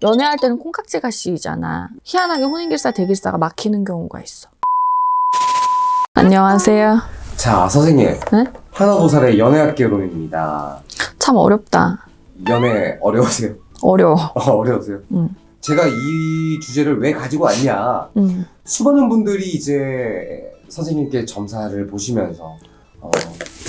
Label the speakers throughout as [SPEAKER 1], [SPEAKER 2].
[SPEAKER 1] 연애할 때는 콩깍지가 씌이잖아. 희한하게 혼인길사 대길사가 막히는 경우가 있어. 안녕하세요.
[SPEAKER 2] 자, 선생님.
[SPEAKER 1] 네?
[SPEAKER 2] 하나보살의 연애학 개론입니다.
[SPEAKER 1] 참 어렵다.
[SPEAKER 2] 연애 어려우세요?
[SPEAKER 1] 어려워.
[SPEAKER 2] 어려우세요?
[SPEAKER 1] 응.
[SPEAKER 2] 제가 이 주제를 왜 가지고 왔냐. 수많은 분들이 이제 선생님께 점사를 보시면서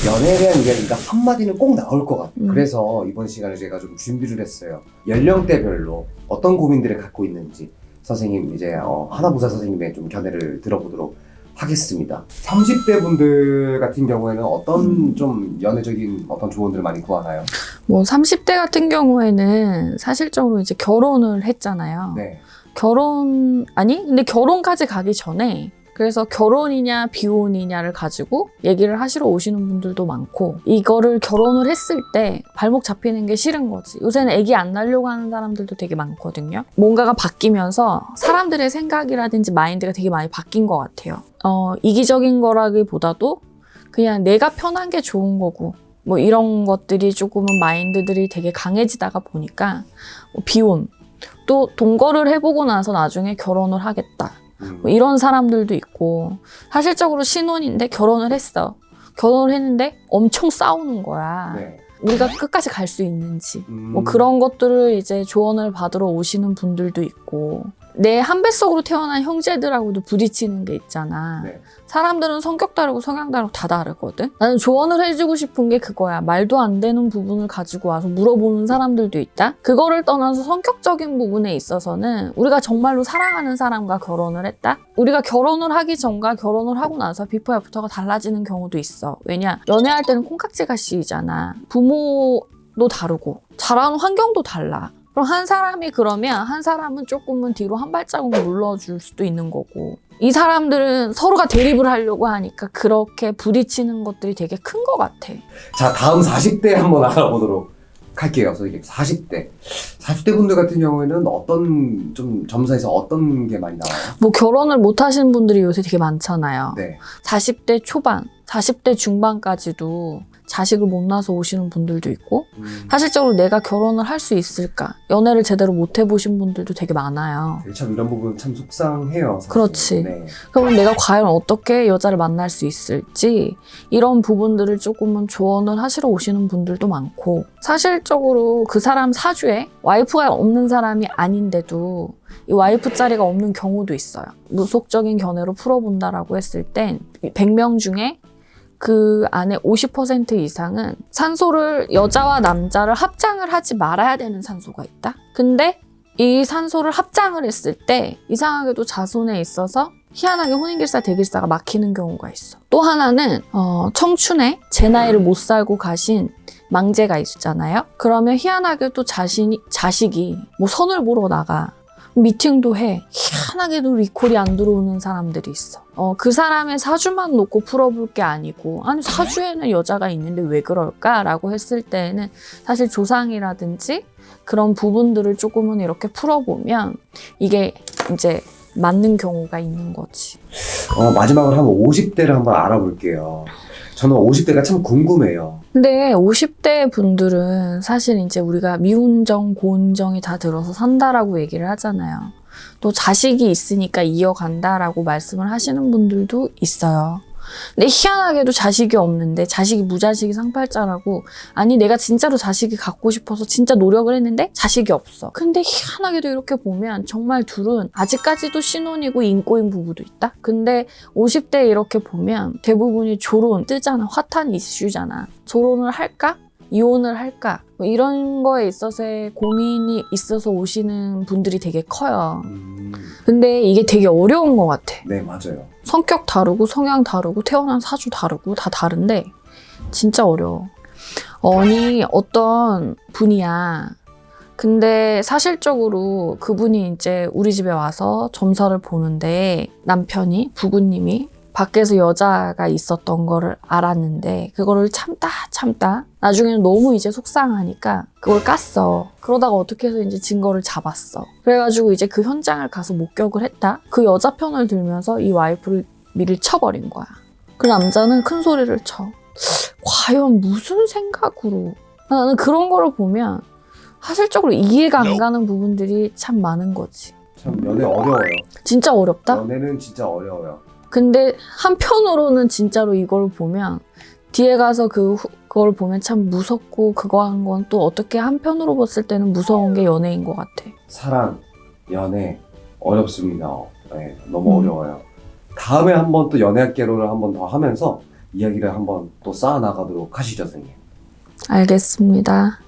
[SPEAKER 2] 연애에 대한 이야기가 한마디는 꼭 나올 것 같아요. 그래서 이번 시간에 제가 좀 준비를 했어요. 연령대별로 어떤 고민들을 갖고 있는지 선생님 이제 하나보살 선생님의 좀 견해를 들어보도록 하겠습니다. 30대 분들 같은 경우에는 어떤 좀 연애적인 어떤 조언들을 많이 구하나요?
[SPEAKER 1] 뭐 30대 같은 경우에는 사실적으로 이제 결혼을 했잖아요.
[SPEAKER 2] 네.
[SPEAKER 1] 근데 결혼까지 가기 전에 그래서 결혼이냐 비혼이냐를 가지고 얘기를 하시러 오시는 분들도 많고, 이거를 결혼을 했을 때 발목 잡히는 게 싫은 거지. 요새는 아기 안 낳으려고 하는 사람들도 되게 많거든요. 뭔가가 바뀌면서 사람들의 생각이라든지 마인드가 되게 많이 바뀐 것 같아요. 이기적인 거라기보다도 그냥 내가 편한 게 좋은 거고, 뭐 이런 것들이 조금은 마인드들이 되게 강해지다가 보니까 비혼, 또 동거를 해보고 나서 나중에 결혼을 하겠다. 뭐 이런 사람들도 있고, 사실적으로 신혼인데 결혼을 했어. 결혼을 했는데 엄청 싸우는 거야.
[SPEAKER 2] 네.
[SPEAKER 1] 우리가 끝까지 갈 수 있는지. 뭐 그런 것들을 이제 조언을 받으러 오시는 분들도 있고, 내 한 뱃속으로 태어난 형제들하고도 부딪히는 게 있잖아.
[SPEAKER 2] 네.
[SPEAKER 1] 사람들은 성격 다르고 성향 다르고 다 다르거든. 나는 조언을 해주고 싶은 게 그거야. 말도 안 되는 부분을 가지고 와서 물어보는 사람들도 있다. 그거를 떠나서 성격적인 부분에 있어서는 우리가 정말로 사랑하는 사람과 결혼을 했다? 우리가 결혼을 하기 전과 결혼을 하고 나서 비포 애프터가 달라지는 경우도 있어. 왜냐? 연애할 때는 콩깍지가 씌이잖아. 부모도 다르고 자라는 환경도 달라. 그럼 한 사람이 그러면 한 사람은 조금은 뒤로 한 발자국 물러줄 수도 있는 거고, 이 사람들은 서로가 대립을 하려고 하니까 그렇게 부딪히는 것들이 되게 큰 것 같아.
[SPEAKER 2] 자, 다음 40대 한번 알아보도록 할게요. 선생님, 40대. 40대 분들 같은 경우에는 어떤 좀 점사에서 어떤 게 많이 나와요?
[SPEAKER 1] 뭐 결혼을 못 하시는 분들이 요새 되게 많잖아요.
[SPEAKER 2] 네.
[SPEAKER 1] 40대 초반, 40대 중반까지도 자식을 못 낳아서 오시는 분들도 있고, 사실적으로 내가 결혼을 할 수 있을까? 연애를 제대로 못 해보신 분들도 되게 많아요.
[SPEAKER 2] 참 이런 부분 참 속상해요. 사실.
[SPEAKER 1] 그렇지.
[SPEAKER 2] 네.
[SPEAKER 1] 그럼 내가 과연 어떻게 여자를 만날 수 있을지, 이런 부분들을 조금은 조언을 하시러 오시는 분들도 많고, 사실적으로 그 사람 사주에 와이프가 없는 사람이 아닌데도 이 와이프 자리가 없는 경우도 있어요. 무속적인 견해로 풀어본다라고 했을 땐 100명 중에 그 안에 50% 이상은 산소를, 여자와 남자를 합장을 하지 말아야 되는 산소가 있다. 근데 이 산소를 합장을 했을 때 이상하게도 자손에 있어서 희한하게 혼인길사 대길사가 막히는 경우가 있어. 또 하나는 청춘에 제 나이를 못 살고 가신 망제가 있잖아요. 그러면 희한하게도 자식이 뭐 선을 보러 나가, 미팅도 해. 희한하게도 리콜이 안 들어오는 사람들이 있어. 그 사람의 사주만 놓고 풀어볼 게 아니고, 아니 사주에는 여자가 있는데 왜 그럴까라고 했을 때에는 사실 조상이라든지 그런 부분들을 조금은 이렇게 풀어보면 이게 이제 맞는 경우가 있는 거지.
[SPEAKER 2] 마지막으로 한번 50대를 한번 알아볼게요. 저는 50대가 참 궁금해요.
[SPEAKER 1] 근데 50대 분들은 사실 이제 우리가 미운정, 고운정이 다 들어서 산다라고 얘기를 하잖아요. 또 자식이 있으니까 이어간다라고 말씀을 하시는 분들도 있어요. 근데 희한하게도 자식이 없는데, 자식이 무자식이 상팔자라고, 아니 내가 진짜로 자식이 갖고 싶어서 진짜 노력을 했는데 자식이 없어. 근데 희한하게도 이렇게 보면 정말 둘은 아직까지도 신혼이고 인꼬인 부부도 있다? 근데 50대 이렇게 보면 대부분이 졸혼 뜨잖아. 화탄 이슈잖아. 졸혼을 할까? 이혼을 할까? 뭐 이런 거에 있어서의 고민이 있어서 오시는 분들이 되게 커요. 근데 이게 되게 어려운 것 같아.
[SPEAKER 2] 네, 맞아요.
[SPEAKER 1] 성격 다르고 성향 다르고 태어난 사주 다르고 다 다른데 진짜 어려워. 아니 어떤 분이야. 근데 사실적으로 그분이 이제 우리 집에 와서 점사를 보는데, 남편이, 부부님이 밖에서 여자가 있었던 거를 알았는데 그거를 참다 나중에는 너무 이제 속상하니까 그걸 깠어. 그러다가 어떻게 해서 이제 증거를 잡았어. 그래가지고 이제 그 현장을 가서 목격을 했다. 그 여자 편을 들면서 이 와이프를 밀쳐버린 거야. 그 남자는 큰 소리를 쳐. 과연 무슨 생각으로. 나는 그런 거를 보면 사실적으로 이해가 안 가는 부분들이 참 많은 거지.
[SPEAKER 2] 참 연애 어려워요.
[SPEAKER 1] 진짜 어렵다?
[SPEAKER 2] 연애는 진짜 어려워요.
[SPEAKER 1] 근데 한편으로는 진짜로 이걸 보면 뒤에 가서 그걸 보면 참 무섭고 그거 한 건 또 어떻게 한편으로 봤을 때는 무서운 게 연애인 것 같아.
[SPEAKER 2] 사랑, 연애 어렵습니다. 네, 너무 어려워요. 다음에 한번 또 연애학개론을 한번 더 하면서 이야기를 한번 또 쌓아나가도록 하시죠, 선생님.
[SPEAKER 1] 알겠습니다.